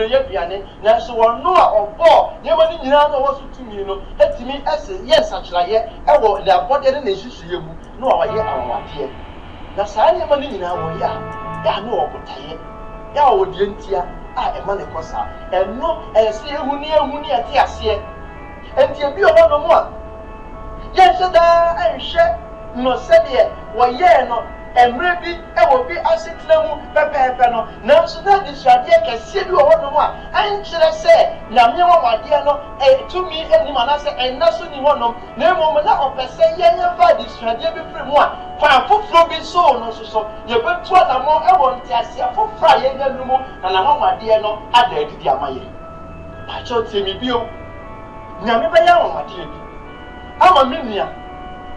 bebree aduane na so won no a obo nyema ni nyina na wo so tumi no etimi ese ye nsachiraye ewo le abode ne nhisuye mu no a waye awade na saa nyema ni nyina wo ya no obotaye ya wo die ntia a ema ne kosa eno ese ehuni ati ase enti ebi obo no mu a ye seda enhwe no sede wo ye no emre bi ewo bi asetena mu pepepe no nanso na disade kese bi owo no mu a ankyere se na me wo wade no tumi enim anase ennaso ni wonom na emom na opese yenye va disade bi firi mu a fa foforo bi so no so ye betu na mo ewo ntiase afofra yenye numu na na mo wade no ada adidi amaye ba cho temi bi o nyame be ya wo wade bi ama menua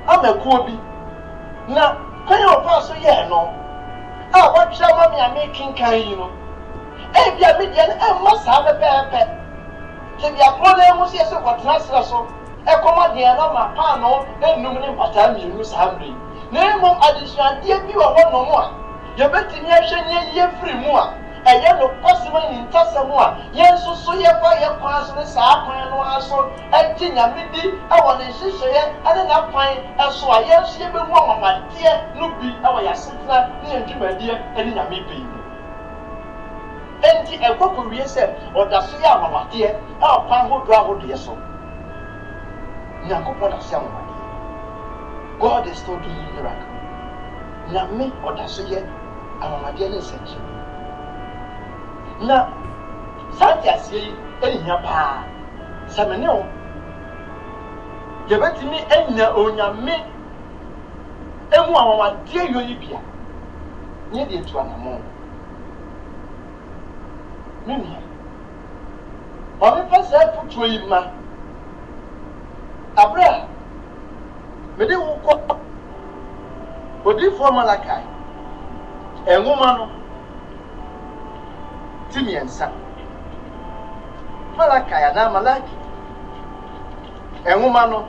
ama ko bi na kaya opa so ye no a watcha ma me amaking kan yi no bia me dia na ma sa pepepe te bia problem mu se so kwatena sra so koma dia na ma pa no enum ne pata mienu sa mri na mo additional dia bi wo no mo a ye betimi ahwe ne ye free mu a eye no kosima ni ntasa mu a ye nso so ye fa ye kwa so ne sa kwan no aso enti nyame di awo ne hihye ade na kwan eso a ye nso ye be mu amamade no bi awo ya setna ne ndwumadie ene nyame bi enti ekoko wie se odaso ya amamade a kwan hodo ahodo so nyakopo da se amamade God is still doing miracle nyame odaso ye amamade ne senche na santi asie enya pa samene o ye betimi enya onyame emu awawade yoyi bia nye de etu anamo nini o me pesa futuo yi ma abra me de wo ko odi formula kai enwoma no timiensa malaka ya na malaki enwoma no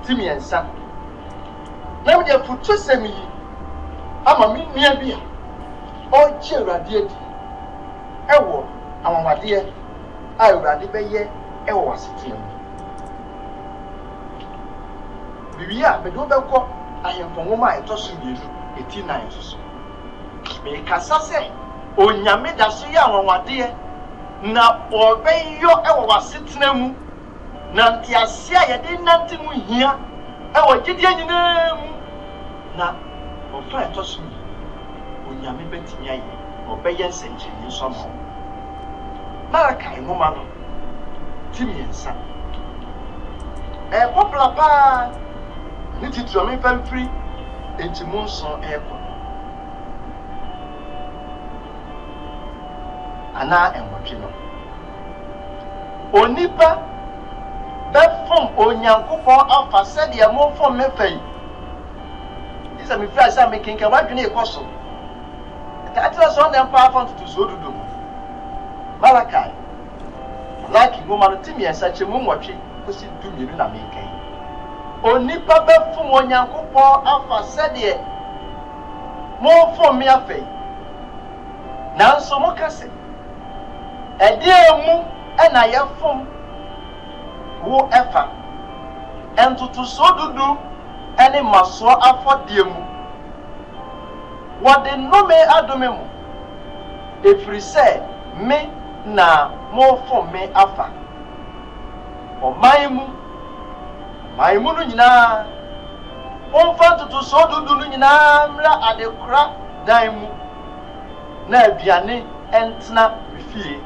timiensa na me de futu semi ama mi nua bia o je urade adi ewo amamade a urade beye ewo wasetem biwia me do beko ahemfo nwoma a etoso bielu eti na enso me kasa se onyame da so ya anwade na obeyo ewo wasetena mu na ntiase a yede nante mu hia ewo gidie nyina mu na ofa etoso onyame betimi aye obeye nsencheni nso ma malaka enwoma no timiensa popular pa ni titro me famfri entimunso eko ana enwotwe no onipa befom onyankopon afa sede mo fom mefai isa me fia sa me kinka wadwene ekoso tatira so ndem pa afon tutu so dudu malakai laki ngoma no timi ensache mu nwotwe kosi dumiru na me kai onipa befom onyankopon afa sede mo fom me afai nanso mo kase ediemu ena yefom wo efa entutu so dudu ene maso afodiemu wode no me adome mu efiri se me na mo fom me afa o maimu no nyina wonfa tutu so dudu no nyina mra adekura daimu na aduane entna fie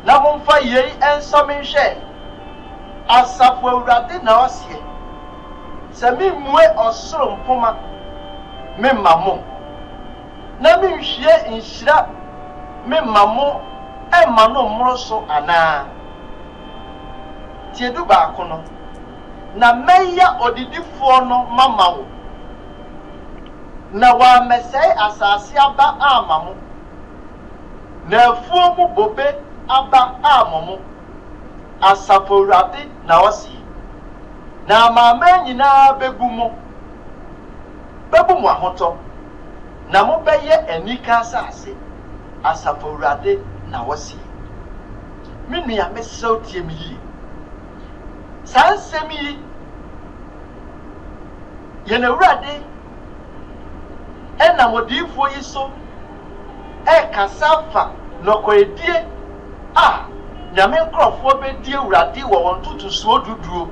na momfa yei ensamenhwe asafo awurade na osie se mi mue osoro mpoma me mamo na mi hwie nhira me mamo e ma no mmoro so ana tiedu ba akono na meya odidifo no mamawo na wa mesai asase aba amamo na afuo mu bobe aba amomo asafurade na osi na mama nyina bebu mu ahoto na mo beye anika asase asafo Awurade na wasi me nua mesrɛw tie me yi saa nsɛm yi yɛn Awurade ɛna modifo yi so kasa fa nɔkɔredie a nyame nkrɔfoɔ bɛdi Awurade wɔ wɔn tutusuo duduo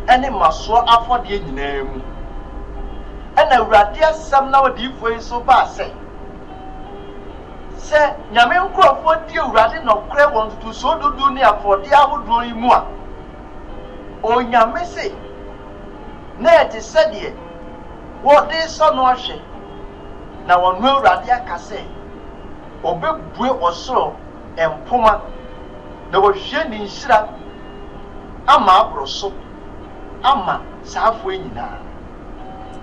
ɛne masoɔ afɔdeɛ nyinaa mu ɛna Awurade asɛm na modifo yi so ba sɛ nyame nkrɔfoɔ di Awurade nɔkorɛ wɔn tutusuo duduo ne afɔdeɛ ahodoɔ yi mu a onyame se na ɛte sɛdeɛ wɔde sɔ no ahwɛ na wɔn Awurade aka sɛ obebue ɔsoro empoma na wɔhwie ne nhyira ama aboro so ama saafo nyinaa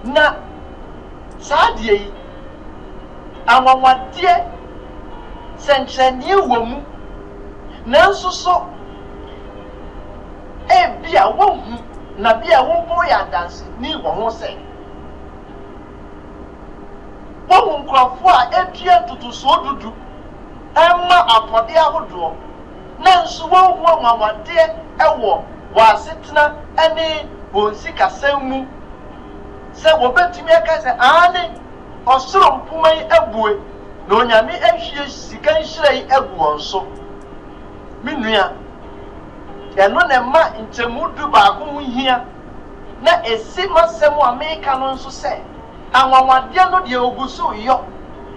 na saa deɛ yi anwanwadeɛ sɛnkyerɛnneɛ wɔ mu nanso so ebi a wɔhu na bi a wɔbɔ yɛ adanse ni wɔ ho sɛ wɔn nkrɔfoɔ a etua tutusuo dudu ɛma afɔde ahodoɔ nanso wɔn ho anwanwadeɛ ɛwɔ wɔasetena ɛne wɔn sikasɛm mu sɛ wɔbɛtumi aka sɛ aane ɔsoro mpoma yi abue na onyame ahwie sika nhyira yi agu wɔn so me nua ɛno na ma nkyɛmu du baako ho hia na esi masɛm a meka no nso sɛ anwanwadeɛ no deɛ ogu so yɔ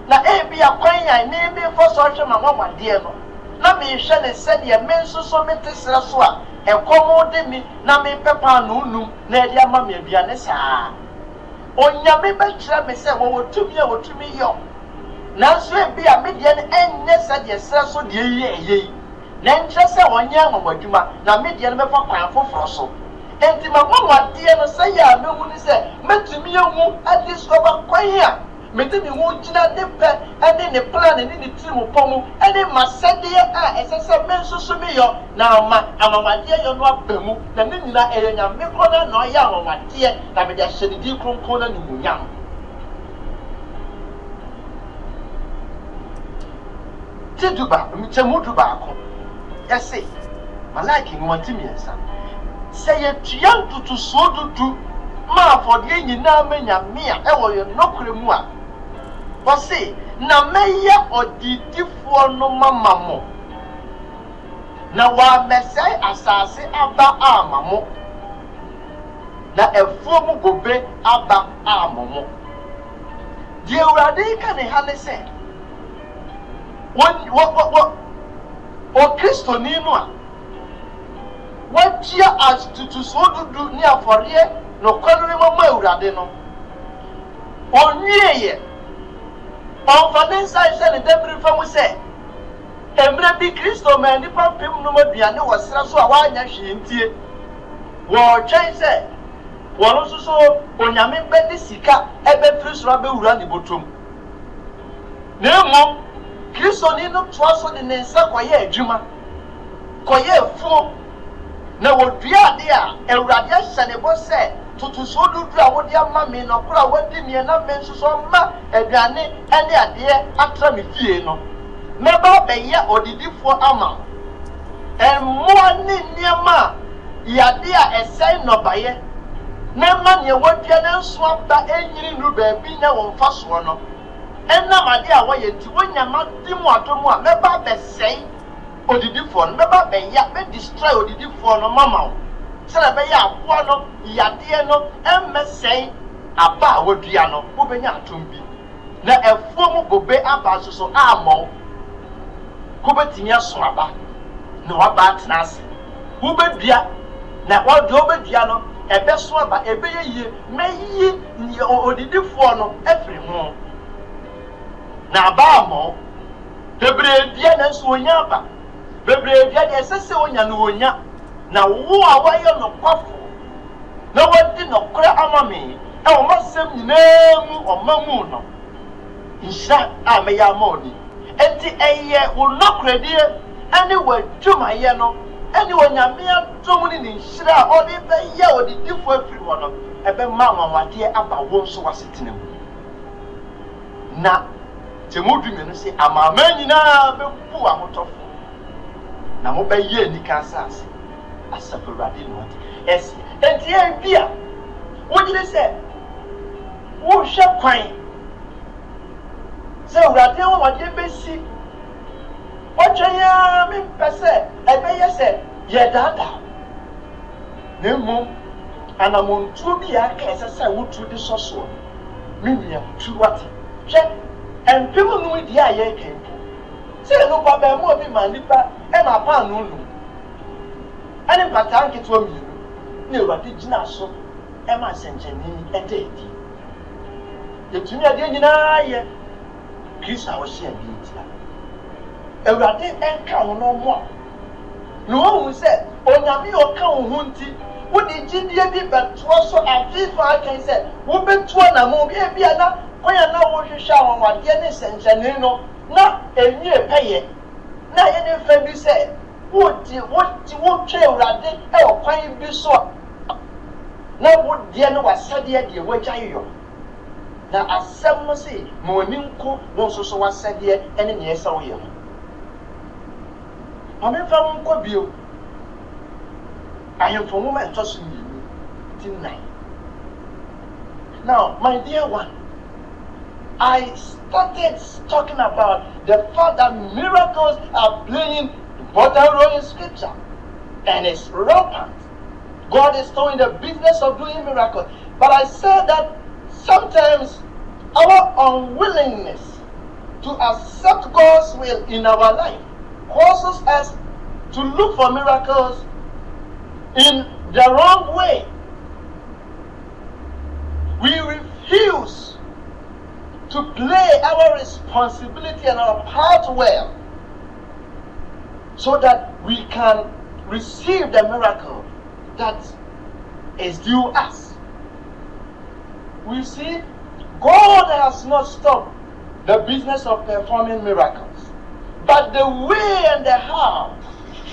na ebi akwan ya ne bi fo so hwɛ ma anwanwadeɛ no na me hwɛ ne sɛdeɛ me nso so me tesere so a ɛkɔm de mi na me pepa no num na ɛde ama me aduane saa onyame bɛkyerɛ me sɛ wɔtumi a wɔtumi yɔ nanso ebi a me deɛ no ɛnyɛ sɛdeɛ srɛ so deɛ yɛ na nkyerɛ sɛ wɔnyɛ anwanwadwuma na me deɛ no bɛfa kwan foforɔ so enti ma anwanwadeɛ no sɛ yɛ a mehu ne sɛ metumi ehu ade so ba kwan a metumi hu gyina ne pɛ ɛne ne plan ne ne tirim pɔ mu ɛne masɛdeɛ a ɛsɛ sɛ me nso so meyɔ na ama anwanwadeɛ yɛ no aba mu na ne nyina ɛyɛ nyame kɔ na ɔyɛ anwanwadeɛ na mede ahyɛ ne din kronkron na nimunyam tiduba mkyɛmu du baako ɛse malaki nwɔnti mmiɛnsa sɛ yɛtua ntutusuo dudu ma afɔdeɛ nyinaa ma nyame a ɛwɔ yɛ nnɔkora mu a wɔse na mɛyɛ ɔdidifoɔ no mama mo na wɔamɛsɛe asase aba ama mo na ɛfuo mu bobe aba ama mo deɛ Awurade ka ne ha ne sɛ Kristoni no a wɔgyia atutusuo dudu ne afɔreɛ nɔkɔre no mama Awurade no onwieyɛ ɔmfa ne nsa hyɛ ne dabiri fa mu sɛ mmerɛ bi Kristo ma nnipa pem nom aduane wɔ serɛ so a wɔanyɛ hwee ntie wɔtwɛn sɛ wɔn nso so onyame bɛde sika ɛbɛfiri soro abɛwura ne bɔtɔm na mmom Kristoni no toa so de ne nsa kɔyɛ adwuma kɔyɛ afuo na wɔdua ade a Awurade ahyɛ ne bɔ sɛ tutusuo dudu a wɔde ama me nɔkora a wɔde mie na me nso so ma aduane ɛne adeɛ atra me fie no mɛba bɛyɛ ɔdidifoɔ ama mmoa ne nneɛma a yɛade a ɛsɛe nnɔbaeɛ na ma nea wɔadua ne nso aba ɛnyini no baabi na wɔn mfa soɔ no ɛnam ade a wɔyɛ nti wɔnyama di mu ato mu a mɛba bɛsɛe odidifoɔ no mɛba bɛya bɛdestroy odidifoɔ no mama wo sɛdeɛ bɛyɛ aboa no yadeɛ no ɛmmɛsɛe aba a wɔdua no wobɛnya atom bi na ɛfuo mu bobe aba nso so amɔ wobɛtumi aso aba na waba atena ase wobɛdua na wɔde wobɛdua no ɛbɛso aba ɛbɛyɛ yie mɛyi odidifoɔ no afiri ho na aba amɔ bebree dua na nso wonya aba bebree dua deɛ ɛsɛ sɛ wonya no wonya na wo a wɔyɛ nokwafo na wɔdi nɔkora ama me ɛwɔ masɛm nyinaa mu ɔma mu no nhyira a mɛyɛ ama ɔni enti ɛyɛ wo nɔkoradie ɛne w'adwumayɛ no ɛne onyame adom ne ne nhyira a ɔde bɛyɛ ɔdidifo afiri hɔ no ɛbɛma anwanwadeɛ aba wo nso w'asetena mu na Temudu menu say amama nyina be pu ahotofo. Na mo be ye ni kansase. Asafurade no ati. Esi. Enti e bia. Wo gire say wo hwe kwan. Se urade wo wade besi. Ochanya me pese ebe ye say ye dada. Nemu anamontuo bi ya ka esese wotu di soso. Minya tu wate. Hwe empemu no di aye kan. Se no baba mo bi ma nipa e ma pa no lu. Ani patan keto mi ni urade gina so e ma sencheni e dedi. Yetumi ade nyina ye Krista wo hye bi tia. Urade enka wo no mo. No hu se onyame o ka wo hu nti wo di gidie bi beto so afifa kan se wo beto na mo bi bia na koya na wo hwehwa won wade ne sencheni no na enye peye na ye ne fa bi se wo twe urade e o kwan bi so na wo die no wasade de wagyayo na asem no se mo ani nko wo so wasade ene ne yesa wo ye ho amefa nko bio ayemfo mo ma ntoso ni tonight. Now my dear one, I started talking about the fact that miracles are playing important role in scripture and it's rampant. God is still in the business of doing miracles. But I said that sometimes our unwillingness to accept God's will in our life causes us to look for miracles in the wrong way. We refuse to play our responsibility and our part well so that we can receive the miracle that is due us. We see, God has not stopped the business of performing miracles, but the way and the how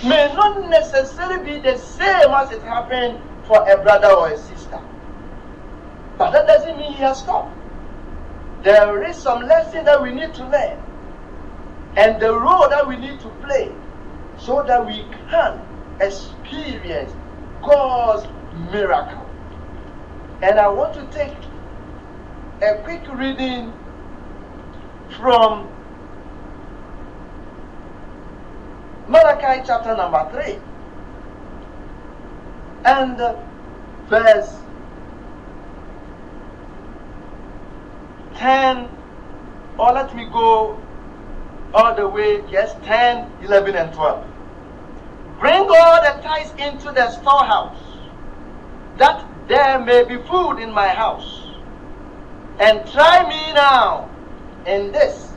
may not necessarily be the same as it happened for a brother or a sister. But that doesn't mean he has stopped. There is some lesson that we need to learn and the role that we need to play so that we can experience God's miracle. And I want to take a quick reading from Malachi chapter number 3 and verse 10, or let me go all the way, yes, 10, 11, and 12. Bring all the tithes into the storehouse, that there may be food in my house. And try me now in this,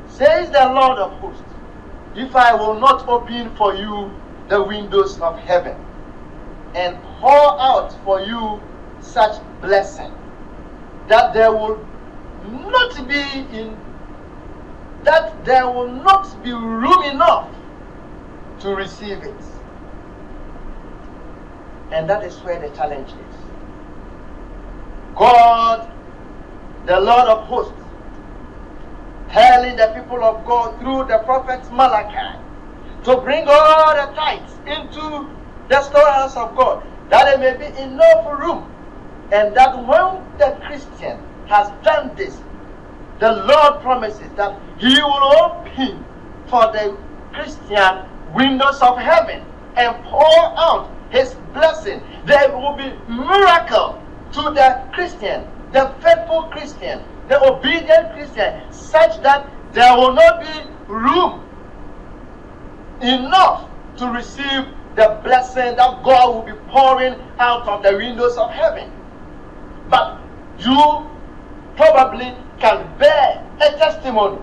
says the Lord of hosts, if I will not open for you the windows of heaven and pour out for you such blessing, that there will not be room enough to receive it. And that is where the challenge is. God, the Lord of hosts, telling the people of God through the prophet Malachi to bring all the tithes into the storehouse of God, that there may be enough room, and that when the Christian has done this, the Lord promises that He will open for the Christian windows of heaven and pour out His blessing. There will be miracle to the Christian, the faithful Christian, the obedient Christian, such that there will not be room enough to receive the blessing that God will be pouring out of the windows of heaven. But you probably can bear a testimony,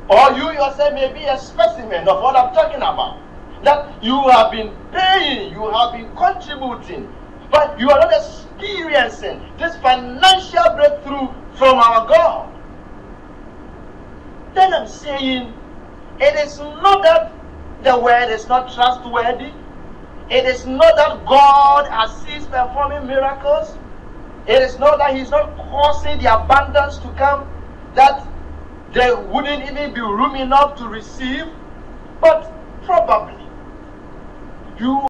or you yourself may be a specimen of what I'm talking about, that you have been paying, you have been contributing, but you are not experiencing this financial breakthrough from our God. Then I'm saying, it is not that the word is not trustworthy. It is not that God has ceased performing miracles. It is not that He's not causing the abundance to come. That there wouldn't even be room enough to receive, but probably you